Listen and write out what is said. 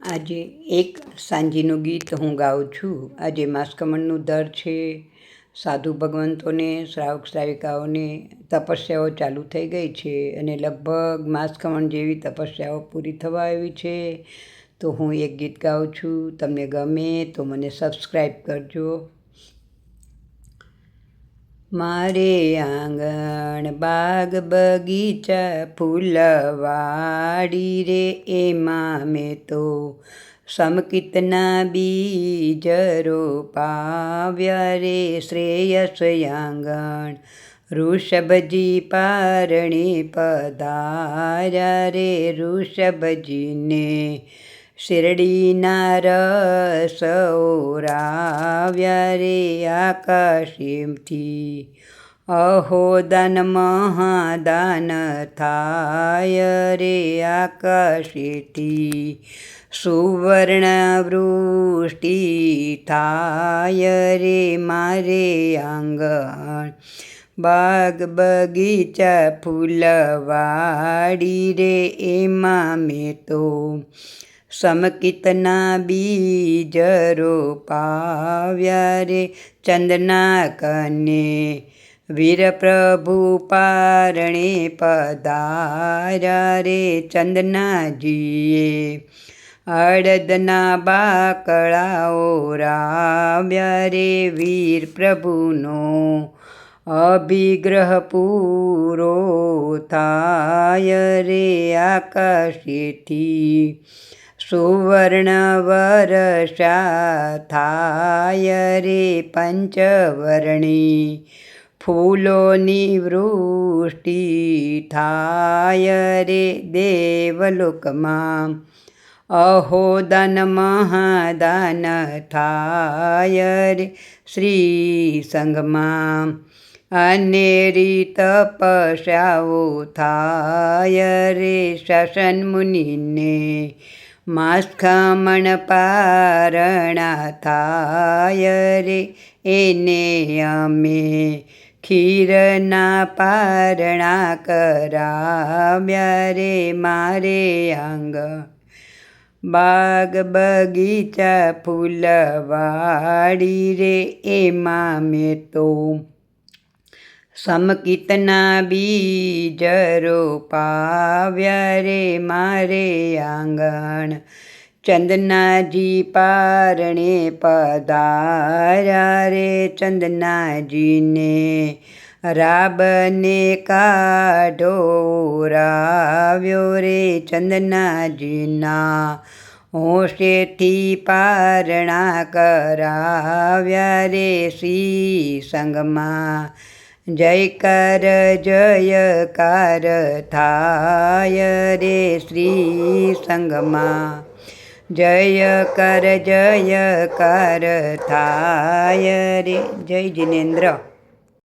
આજે એક સાંજીનું ગીત હું ગાઉં છું. આજે માસકમણનું દર છે. સાધુ ભગવંતોને, શ્રાવક શ્રાવિકાઓને તપસ્યાઓ ચાલુ થઈ ગઈ છે અને લગભગ માસકમણ જેવી તપસ્યાઓ પૂરી થવા આવી છે. તો હું એક ગીત ગાઉં છું. તમને ગમે તો મને સબસ્ક્રાઈબ કરજો. મારે આંગણ બાગ બગીચા ફૂલવાડી રે, એમાં મેં તો સમકિતના બીજ રોપાવ્યા રે. શ્રેયસ આંગણ ઋષભજી પારણે પધાર્યા રે. ઋષભજીને શિરડીના રસ ઓરાવ્યા રે. આકાશેથી અહો દાન મહાદાન થાય રે. આકાશેથી સુવર્ણ વૃષ્ટિ થાય રે. મારે આંગણ બાગ બગીચા ફૂલવાડી રે, એમાં મેં તો સમકિતના બીજ રોપાવ્યા રે. ચંદના કને વીરપ્રભુ પારણે પધાર્યા રે. ચંદનાજીએ અડદના બાકડાઓ રાવ્યા રે. વીર પ્રભુનો અભિગ્રહ પૂરો થાય રે. આકાશેથી સુવર્ણ વર્ષા થાય રે. પંચવર્ણી ફૂલોની વૃષ્ટિ થાય રે. દેવલોકમાં અહો દાન મહાદાન થાય રે. શ્રી સંઘમાં અનેરી તપસ્યાઓ થાય રે. શાસન મુનિને માસકમણ પારણા થાય રે. એને અમે ખીરના પારણા કરાવ્યા રે. મારે આંગણ બાગ બગીચા ફૂલવાડી રે, એમાં મેં તો સમકિતના બીજ રોપાવ્યા રે. મારે આંગણ ચંદનાજી પારણે પધાર્યા રે. ચંદનાજીને રાબને કાઢો રાવ્યો રે. ચંદનાજીના હોંશેથી પારણા કરાવ્યા રે. શ્રી સંઘમાં જયકાર જયકાર થાય રે. શ્રી સંઘમાં જયકાર જયકાર થાય રે. જય જિનેન્દ્ર.